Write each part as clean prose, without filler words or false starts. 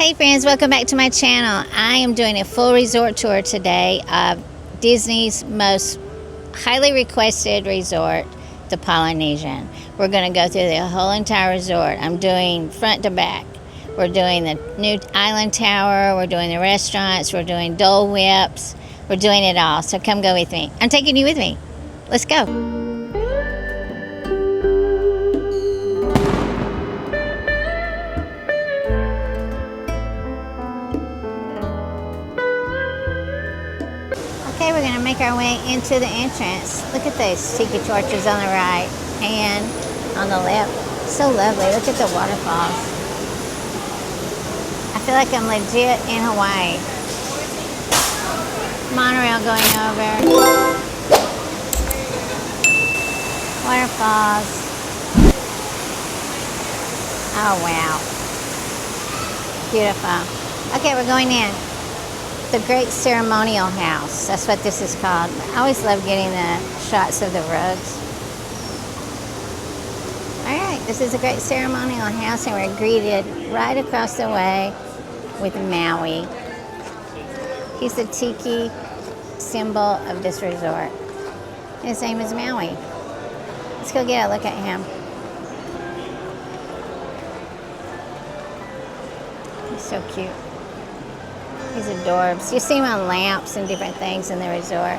Hey friends, welcome back to my channel. I am doing a full resort tour today of Disney's most highly requested resort, the Polynesian. We're going to go through the whole entire resort. I'm doing front to back. We're doing the new Island Tower, we're doing the restaurants, we're doing Dole Whips, we're doing it all. So come go with me. I'm taking you with me. Let's go. Okay, we're going to make our way into the entrance. Look at those tiki torches on the right and on the left. So lovely. Look at the waterfalls. I feel like I'm legit in Hawaii. Monorail going over. Waterfalls. Oh, wow. Beautiful. Okay, we're going in. The Great Ceremonial House. That's what this is called. I always love getting the shots of the rugs. Alright, this is a Great Ceremonial House and we're greeted right across the way with Maui. He's the tiki symbol of this resort. His name is Maui. Let's go get a look at him. He's so cute. He's adorbs. You see him on lamps and different things in the resort.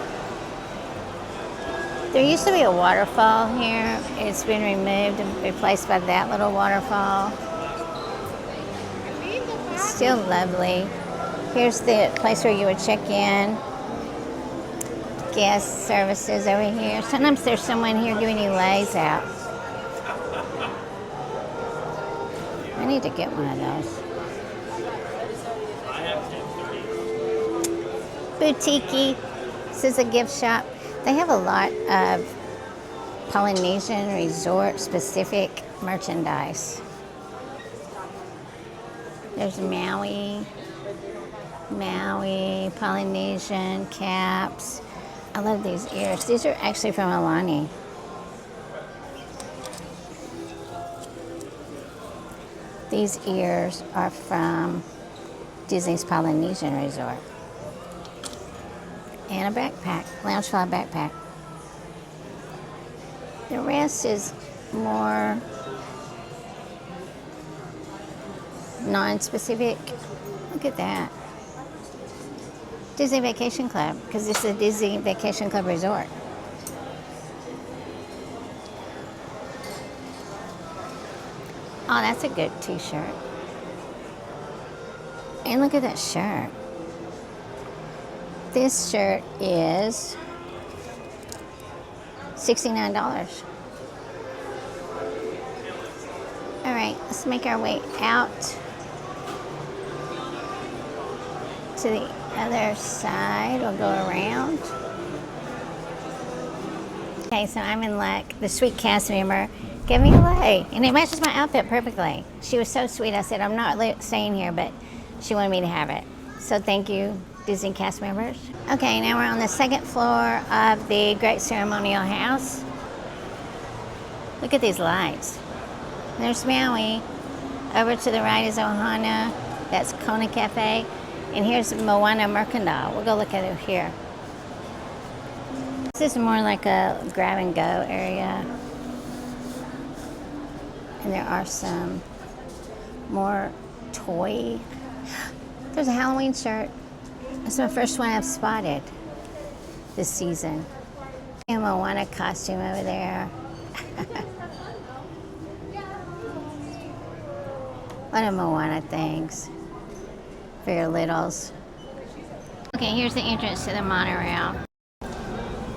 There used to be a waterfall here. It's been removed and replaced by that little waterfall. It's still lovely. Here's the place where you would check in. Guest services over here. Sometimes there's someone here giving you lays out. I need to get one of those. BouTiki. This is a gift shop. They have a lot of Polynesian resort specific merchandise. There's Maui, Polynesian caps. I love these ears. These are actually from Alani. These ears are from Disney's Polynesian Resort. And a backpack, Loungefly backpack. The rest is more non-specific. Look at that. Disney Vacation Club, because this is a Disney Vacation Club resort. Oh, that's a good t-shirt. And look at that shirt. This shirt is $69. All right, let's make our way out to the other side. We'll go around. Okay, so I'm in luck. The sweet cast member gave me a lei, and it matches my outfit perfectly. She was so sweet. I said, I'm not staying here, but she wanted me to have it. So thank you, Disney cast members. Okay, now we're on the second floor of the Great Ceremonial House. Look at these lights. There's Maui. Over to the right is Ohana. That's Kona Cafe. And here's Moana Mercantile. We'll go look at it here. This is more like a grab and go area. And there are some more toy. There's a Halloween shirt. That's my first one I've spotted this season. And Moana costume over there. A lot of Moana things for your littles. Okay, here's the entrance to the monorail.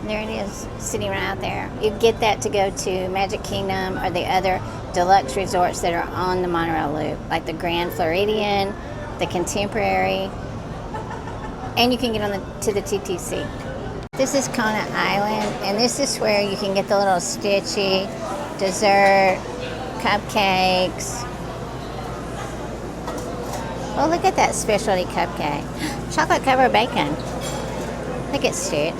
There it is, sitting right out there. You get that to go to Magic Kingdom or the other deluxe resorts that are on the monorail loop, like the Grand Floridian, the Contemporary, and you can get on to the TTC. This is Kona Island, and this is where you can get the little Stitchy, dessert, cupcakes. Oh, look at that specialty cupcake. Chocolate covered bacon. Look at Stitch.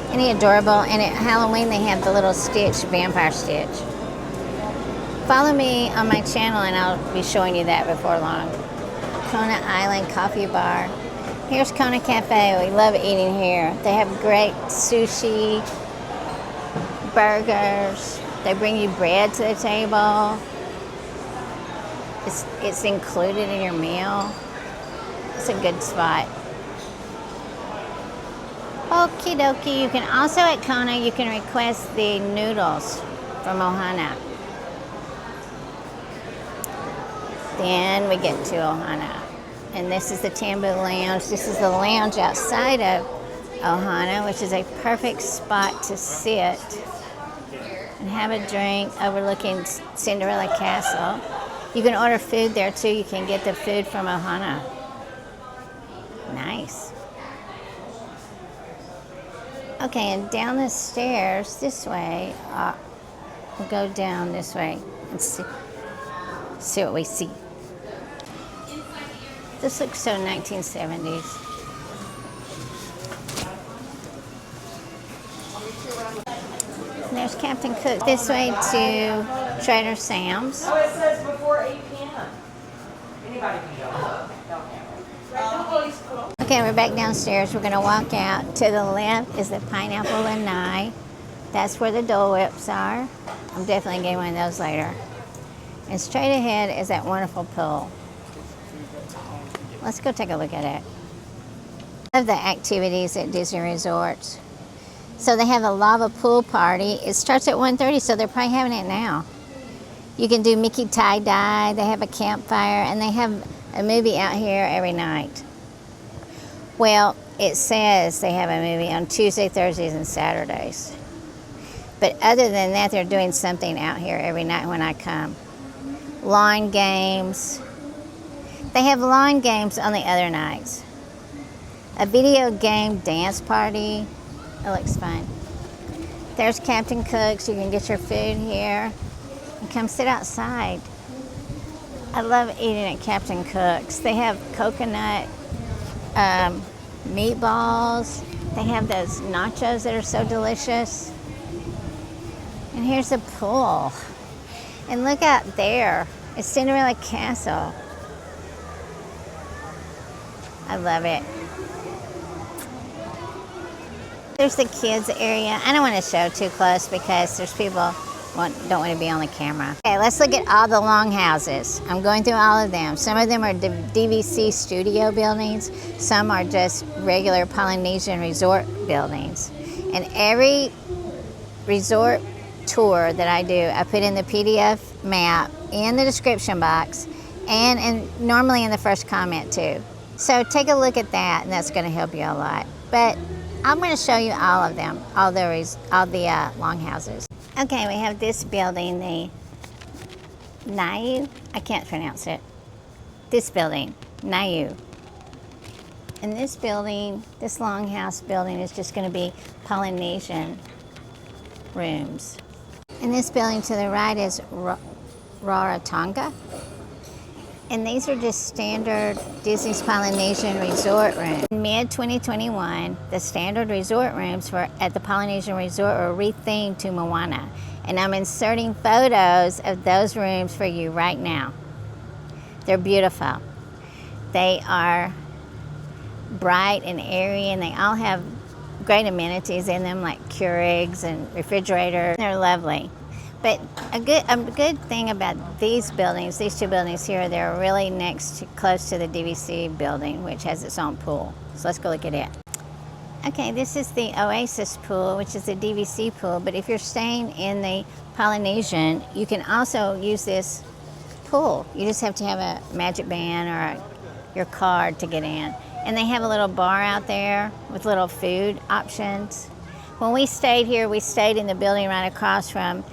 Isn't he adorable? And at Halloween they have the little Stitch, Vampire Stitch. Follow me on my channel and I'll be showing you that before long. Kona Island Coffee Bar. Here's Kona Cafe. We love eating here. They have great sushi, burgers. They bring you bread to the table. It's included in your meal. It's a good spot. Okie dokie. You can also at Kona, you can request the noodles from Ohana. Then we get to Ohana. And this is the Tambu Lounge. This is the lounge outside of Ohana, which is a perfect spot to sit and have a drink overlooking Cinderella Castle. You can order food there too. You can get the food from Ohana. Nice. Okay, and down the stairs this way, we'll go down this way and see what we see. This looks so 1970s. And there's Capt Cooks. This way to Trader Sam's. Oh, it says before 8 p.m. Anybody can go. Okay, we're back downstairs. We're going to walk out. To the left is the Pineapple Lanai. That's where the Dole Whips are. I'm definitely getting one of those later. And straight ahead is that wonderful pool. Let's go take a look at it. I love the activities at Disney resorts. So they have a lava pool party. It starts at 1:30, so they're probably having it now. You can do Mickey tie-dye. They have a campfire, and they have a movie out here every night. Well, it says they have a movie on Tuesday, Thursdays, and Saturdays. But other than that, they're doing something out here every night when I come. Lawn games. They have lawn games on the other nights. A video game dance party. It looks fun. There's Capt Cooks. You can get your food here and come sit outside. I love eating at Capt Cooks. They have coconut meatballs. They have those nachos that are so delicious. And here's the pool. And look out there. It's Cinderella Castle. I love it. There's the kids area. I don't want to show too close because there's people don't want to be on the camera. Okay, let's look at all the longhouses. I'm going through all of them. Some of them are DVC studio buildings. Some are just regular Polynesian resort buildings. And every resort tour that I do, I put in the PDF map in the description box and normally in the first comment too. So take a look at that, and that's going to help you a lot. But I'm going to show you all of them, all the longhouses. Okay, we have this building, the Niue. I can't pronounce it. This building, Niue. And this building, this longhouse building, is just going to be Polynesian rooms. And this building to the right is Rarotonga. And these are just standard Disney's Polynesian resort rooms. In mid-2021, the standard resort rooms at the Polynesian Resort were rethemed to Moana. And I'm inserting photos of those rooms for you right now. They're beautiful. They are bright and airy, and they all have great amenities in them, like Keurigs and refrigerators. They're lovely. But a good thing about these buildings, these two buildings here, they're really close to the DVC building, which has its own pool. So let's go look at it. Okay, this is the Oasis Pool, which is the DVC pool. But if you're staying in the Polynesian, you can also use this pool. You just have to have a magic band or your card to get in. And they have a little bar out there with little food options. When we stayed here, we stayed in the building right across from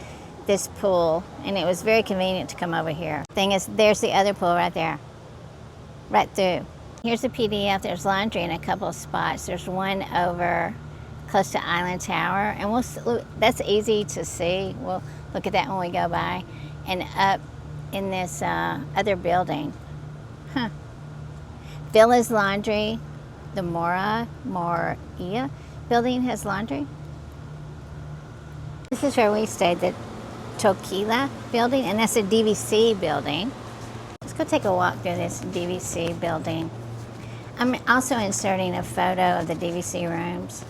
this pool, and it was very convenient to come over here. Thing is, there's the other pool right there, right through. Here's the PDF. There's laundry in a couple of spots. There's one over close to Island Tower, and that's easy to see. We'll look at that when we go by. And up in this other building, Villa's Laundry, the Moria building has laundry. This is where we stayed, the Tokelau building, and that's a DVC building. Let's go take a walk through this DVC building. I'm also inserting a photo of the DVC rooms.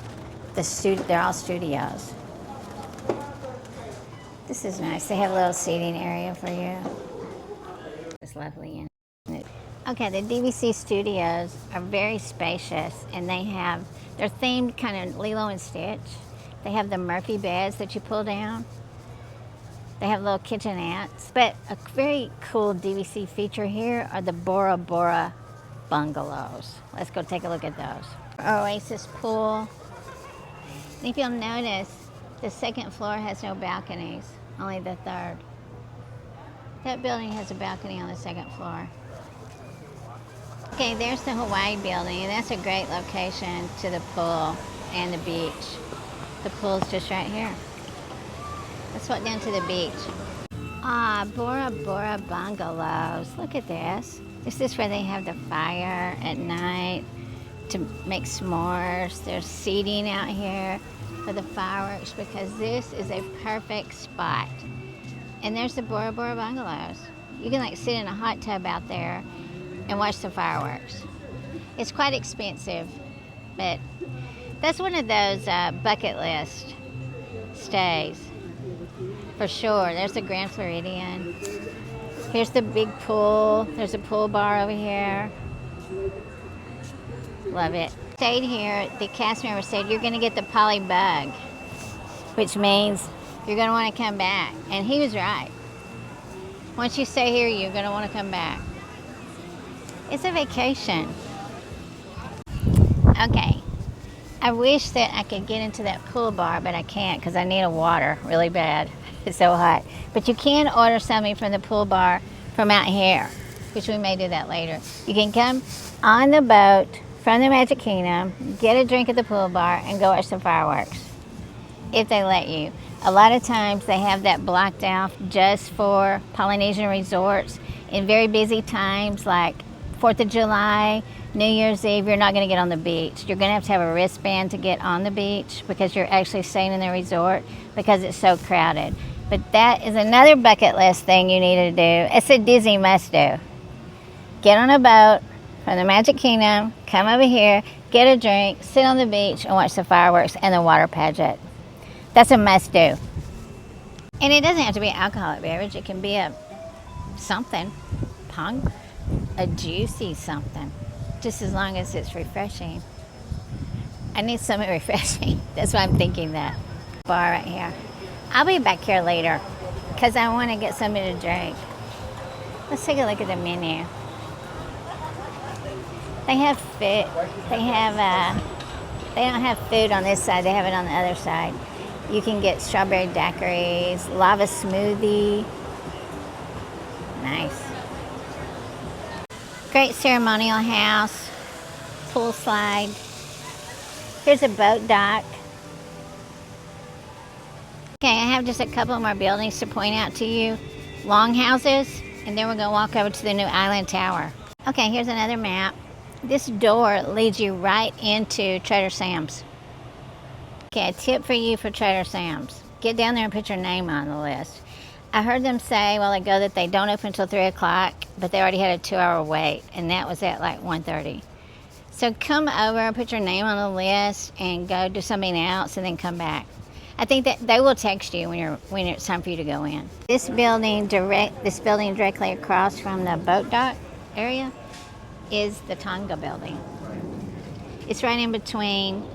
They're all studios. This is nice. They have a little seating area for you. It's lovely. Okay, the DVC studios are very spacious, and they're themed kind of Lilo and Stitch. They have the Murphy beds that you pull down. They have little kitchenettes. But a very cool DVC feature here are the Bora Bungalows. Let's go take a look at those. Oasis Pool. And if you'll notice, the second floor has no balconies, only the third. That building has a balcony on the second floor. Okay, there's the Hawaii building, and that's a great location to the pool and the beach. The pool's just right here. Let's walk down to the beach. Bora Bungalows. Look at this. This is where they have the fire at night to make s'mores. There's seating out here for the fireworks because this is a perfect spot. And there's the Bora Bungalows. You can like sit in a hot tub out there and watch the fireworks. It's quite expensive, but that's one of those bucket list stays for sure. There's the Grand Floridian. Here's the big pool. There's a pool bar over here. Love it. Stayed here, the cast member said, you're gonna get the poly bug, which means you're gonna wanna come back. And he was right. Once you stay here, you're gonna wanna come back. It's a vacation. Okay. I wish that I could get into that pool bar, but I can't because I need a water really bad. It's so hot. But you can order something from the pool bar from out here, which we may do that later. You can come on the boat from the Magic Kingdom, get a drink at the pool bar, and go watch the fireworks, if they let you. A lot of times they have that blocked out just for Polynesian resorts. In very busy times like 4th of July, New Year's Eve, you're not going to get on the beach. You're going to have a wristband to get on the beach because you're actually staying in the resort because it's so crowded. But that is another bucket list thing you need to do. It's a Disney must do. Get on a boat from the Magic Kingdom, come over here, get a drink, sit on the beach, and watch the fireworks and the water pageant. That's a must do. And it doesn't have to be an alcoholic beverage. It can be a something, a juicy something, just as long as it's refreshing. I need something refreshing. That's why I'm thinking that. Bar right here. I'll be back here later because I want to get something to drink. Let's take a look at the menu. They have food. They don't have food on this side. They have it on the other side. You can get strawberry daiquiris, lava smoothie. Nice. Great ceremonial house, pool slide. Here's a boat dock. Okay, I have just a couple more buildings to point out to you. Longhouses, and then we're going to walk over to the new Island Tower. Okay, here's another map. This door leads you right into Trader Sam's. Okay, a tip for you for Trader Sam's. Get down there and put your name on the list. I heard them say a while ago that they don't open until 3 o'clock, but they already had a 2-hour wait, and that was at like 1:30. So come over and put your name on the list and go do something else and then come back. I think that they will text you when it's time for you to go in. This building directly across from the boat dock area is the Tonga building. It's right in between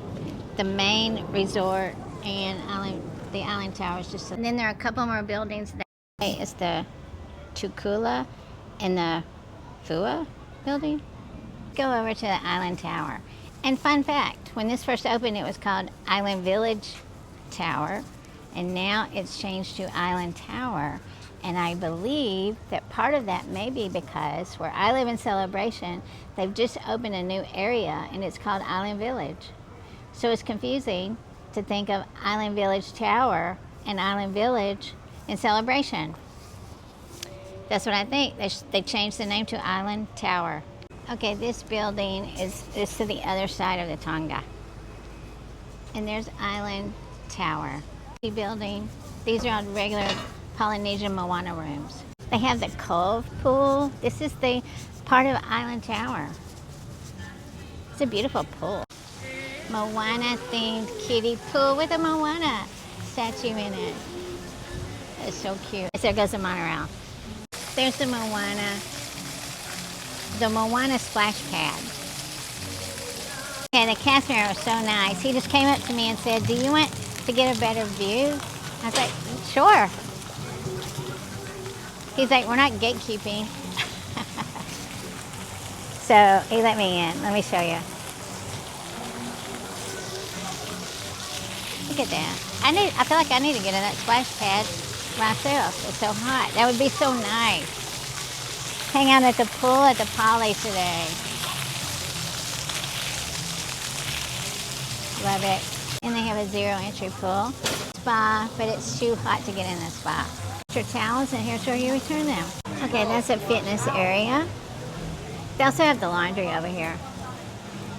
the main resort and the Island Tower. And then there are a couple more buildings. It's the Tokelau and the Fua building. Go over to the Island Tower. And fun fact, when this first opened, it was called Island Village Tower, and now it's changed to Island Tower. And I believe that part of that may be because where I live in Celebration, they've just opened a new area and it's called Island Village. So it's confusing to think of Island Village Tower and Island Village in Celebration. That's what I think. They changed the name to Island Tower. Okay, this building is to the other side of the Tonga. And there's Island Tower. The building, these are on regular Polynesian Moana rooms. They have the Cove Pool. This is the part of Island Tower. It's a beautiful pool. Moana-themed kiddie pool with a Moana statue in it. It's so cute. There goes the monorail. There's the Moana splash pad. Okay, the cast member was so nice. He just came up to me and said, "Do you want to get a better view?" I was like, "Sure." He's like, "We're not gatekeeping." So he let me in. Let me show you. Look at that. I feel like I need to get in that splash pad myself. It's so hot. That would be so nice. Hang out at the pool at the Poly today. Love it. And they have a zero entry pool. Spa, but it's too hot to get in the spa. Your towels, and here's where you return them. Okay, that's a fitness area. They also have the laundry over here.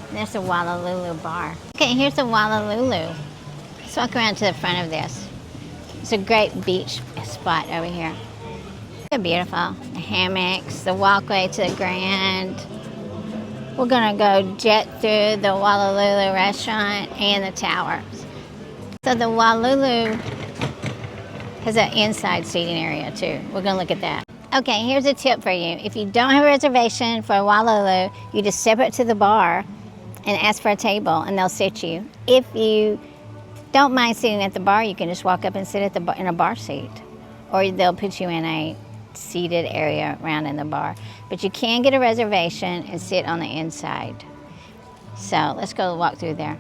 And there's the Wailulu Bar. Okay, here's the Wailulu. Let's walk around to the front of this. It's a great beach spot over here. They're beautiful. The hammocks, the walkway to the Grand. We're gonna go jet through the Wailulu restaurant and the towers. So the Wailulu has an inside seating area too. We're gonna look at that. Okay, here's a tip for you. If you don't have a reservation for Wailulu, you just step up to the bar and ask for a table and they'll sit you. If you don't mind sitting at the bar, you can just walk up and sit at the bar, in a bar seat. Or they'll put you in a seated area around in the bar. But you can get a reservation and sit on the inside. So let's go walk through there.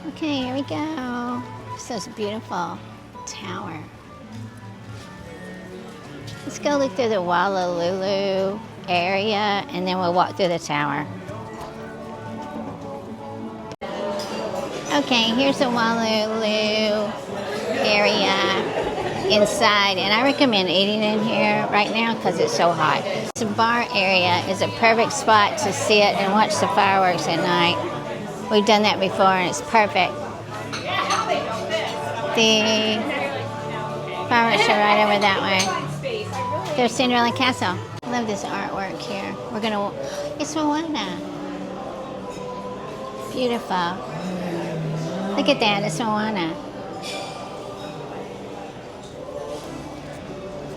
Okay, here we go. So it's a beautiful tower. Let's go look through the Wailulu area and then we'll walk through the tower. Okay, here's the Wailulu area inside, and I recommend eating in here right now because it's so hot. This bar area is a perfect spot to sit and watch the fireworks at night. We've done that before and it's perfect. The fireworks are right over that way. There's Cinderella Castle. I love this artwork here. It's Moana. Beautiful. Look at that, it's Moana.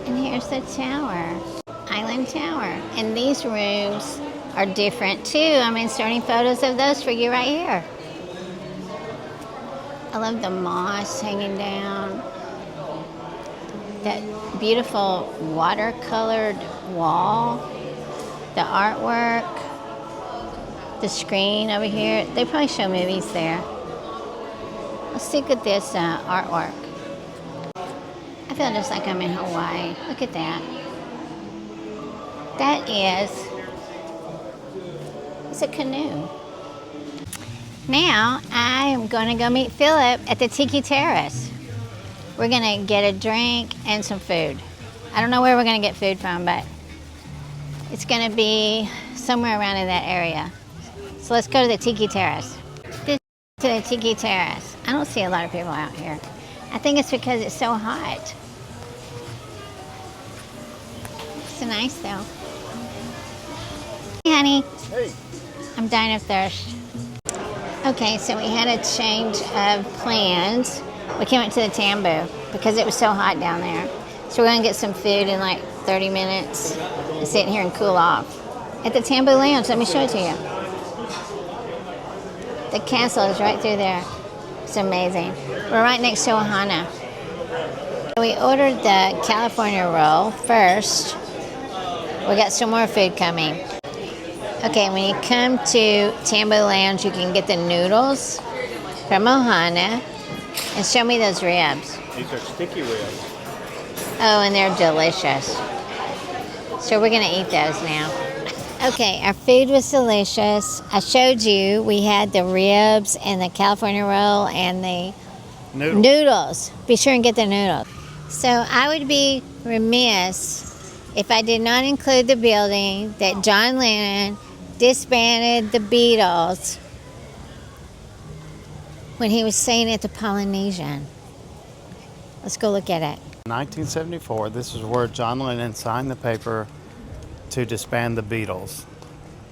And here's the tower, Island Tower. And these rooms are different too. I'm inserting photos of those for you right here. I love the moss hanging down. That beautiful watercolored wall. The artwork. The screen over here. They probably show movies there. Let's look at this artwork. I feel just like I'm in Hawaii. Look at that. It's a canoe. Now I am going to go meet Philip at the Tiki Terrace. We're going to get a drink and some food. I don't know where we're going to get food from, but it's going to be somewhere around in that area. So let's go to the Tiki Terrace. To the Tiki Terrace. I don't see a lot of people out here. I think it's because it's so hot. It's nice though. Hey honey. Hey. I'm dying of thirst. Okay, so we had a change of plans. We came up to the Tambu because it was so hot down there. So we're gonna get some food in like 30 minutes and sit in here and cool off. At the Tambu Lounge, let me show it to you. The castle is right through there. It's amazing. We're right next to Ohana. We ordered the California roll first. We got some more food coming. Okay, when you come to Tambu Lounge, you can get the noodles from Ohana. And show me those ribs. These are sticky ribs. Oh, and they're delicious. So we're gonna eat those now. Okay, our food was delicious. I showed you we had the ribs and the California roll and the noodles. Be sure and get the noodles. So I would be remiss if I did not include the building that John Lennon disbanded the Beatles when he was staying at the Polynesian. Let's go look at it. 1974, this is where John Lennon signed the paper to disband the Beatles.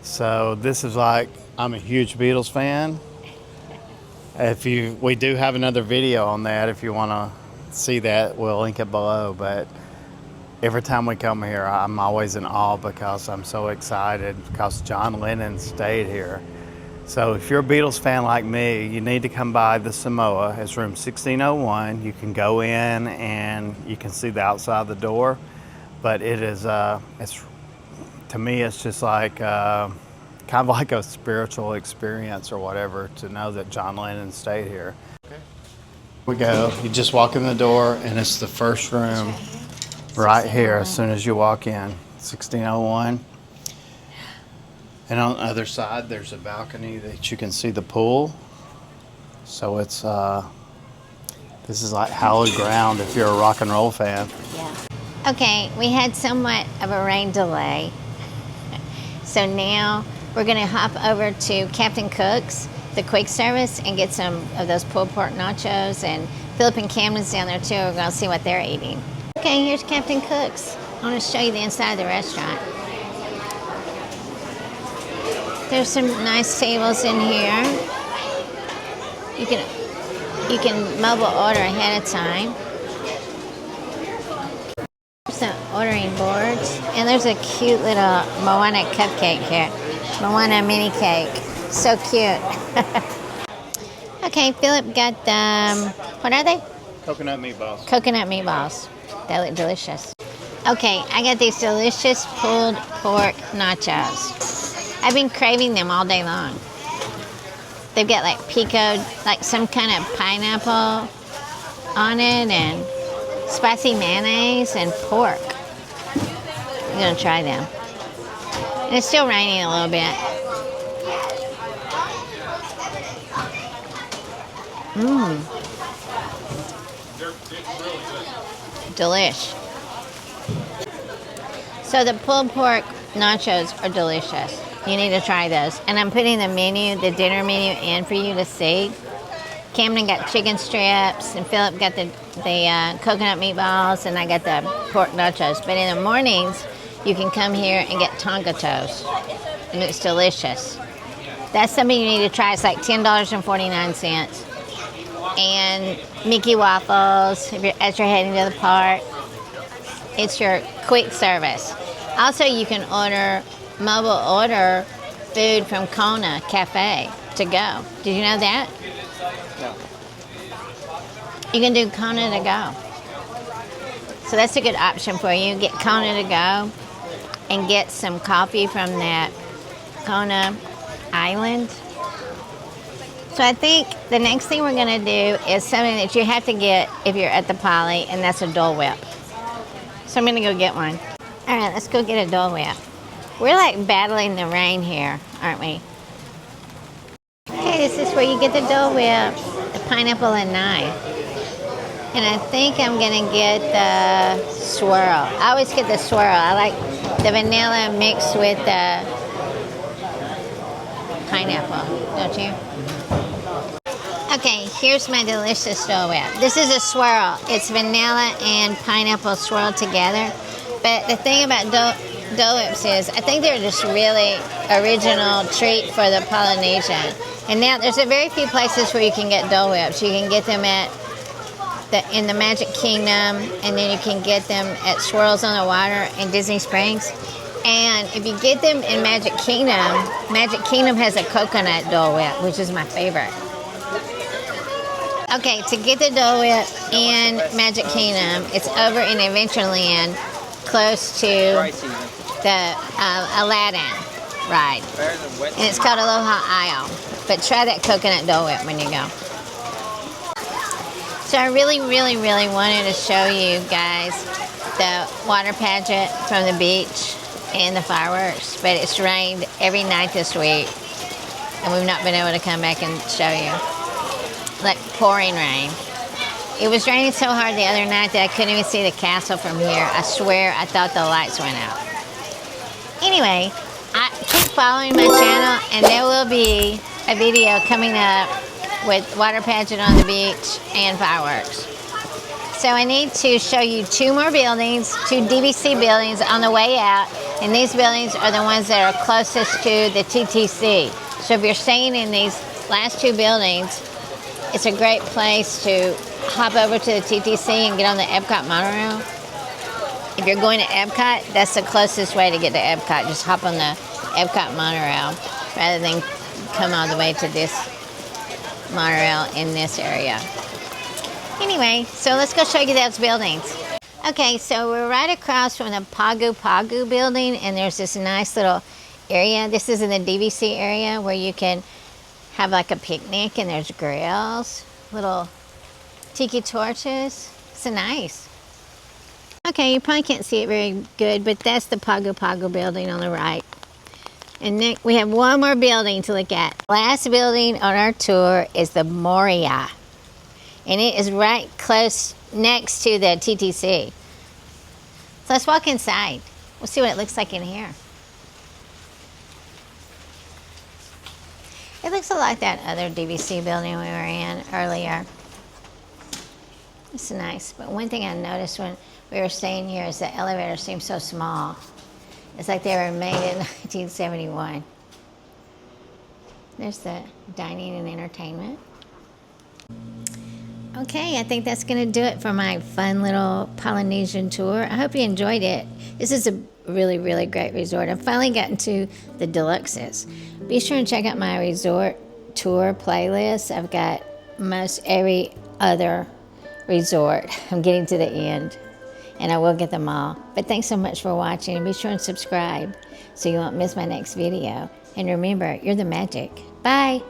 So this is like, I'm a huge Beatles fan. We do have another video on that. If you want to see that, we'll link it below. But every time we come here, I'm always in awe because I'm so excited because John Lennon stayed here. So if you're a Beatles fan like me, you need to come by the Samoa. It's room 1601. You can go in and you can see the outside of the door. But it is, to me, it's just like kind of like a spiritual experience or whatever to know that John Lennon stayed here. Okay. Here we go. You just walk in the door and it's the first room right here as soon as you walk in. 1601. And on the other side, there's a balcony that you can see the pool. So it's, this is like hallowed ground if you're a rock and roll fan. Yeah. Okay, we had somewhat of a rain delay. So now we're gonna hop over to Capt Cooks, the quick service, and get some of those pulled pork nachos. And Philip and Camden's down there too. We're gonna see what they're eating. Okay, here's Capt Cooks. I wanna show you the inside of the restaurant. There's some nice tables in here. You can mobile order ahead of time. Some ordering boards, and there's a cute little Moana cupcake here. Moana mini cake, so cute. Okay, Philip got what are they? Coconut meatballs. Coconut meatballs. They look delicious. Okay, I got these delicious pulled pork nachos. I've been craving them all day long. They've got like pico, like some kind of pineapple on it, and spicy mayonnaise and pork. I'm gonna try them. And it's still raining a little bit. Delish. So the pulled pork nachos are delicious. You need to try those. And I'm putting the dinner menu in for you to see. Camden got chicken strips, and Philip got the coconut meatballs, and I got the pork nachos. But in the mornings, you can come here and get Tonga toast, and it's delicious. That's something you need to try. It's like $10.49. And Mickey waffles as you're heading to the park. It's your quick service. Also, you can mobile order food from Kona Cafe to go. Did you know that? No. You can do Kona to go. So that's a good option for you. Get Kona to go and get some coffee from that Kona Island. So I think the next thing we're going to do is something that you have to get if you're at the Poly, and that's a Dole Whip. So I'm going to go get one. All right, let's go get a Dole Whip. We're like battling the rain here, aren't we? Okay, this is where you get the Dole Whip, the Pineapple Lanai. And I think I'm going to get the swirl. I always get the swirl. I like the vanilla mixed with the pineapple, don't you? Okay, here's my delicious Dole Whip. This is a swirl. It's vanilla and pineapple swirled together. But the thing about Dole Whips is, I think they're just really original treat for the Polynesian. And now there's a very few places where you can get Dole Whips. You can get them in the Magic Kingdom, and then you can get them at Swirls on the Water in Disney Springs. And if you get them in Magic Kingdom has a coconut Dole Whip, which is my favorite. Okay, to get the Dole Whip in Magic Kingdom, it's over in Adventureland, close to the Aladdin ride. And it's called Aloha Isle. But try that coconut Dole Whip when you go. So I really, really, really wanted to show you guys the water pageant from the beach and the fireworks. But it's rained every night this week, and we've not been able to come back and show you. Like pouring rain. It was raining so hard the other night that I couldn't even see the castle from here. I swear I thought the lights went out. Anyway, keep following my channel, and there will be a video coming up with water pageant on the beach and fireworks. So I need to show you two more buildings, two DVC buildings on the way out. And these buildings are the ones that are closest to the TTC. So if you're staying in these last two buildings, it's a great place to hop over to the TTC and get on the Epcot monorail. If you're going to Epcot, that's the closest way to get to Epcot. Just hop on the Epcot monorail rather than come all the way to this monorail in this area. Anyway, so let's go show you those buildings. Okay, so we're right across from the Pago Pago building, and there's this nice little area. This is in the DVC area where you can have like a picnic, and there's grills, little tiki torches. It's nice. Okay, you probably can't see it very good, but that's the Pago Pago building on the right. And next, we have one more building to look at. Last building on our tour is the Moria. And it is right close next to the TTC. So let's walk inside. We'll see what it looks like in here. It looks a lot like that other DVC building we were in earlier. It's nice. But one thing I noticed when we were staying here is the elevators seem so small. It's like they were made in 1971. There's the dining and entertainment. Okay, I think that's going to do it for my fun little Polynesian tour. I hope you enjoyed it. This is a really, really great resort. I've finally gotten to the Deluxes. Be sure and check out my resort tour playlist. I've got most every other resort. I'm getting to the end, and I will get them all. But thanks so much for watching, and be sure and subscribe so you won't miss my next video. And remember, you're the magic. Bye.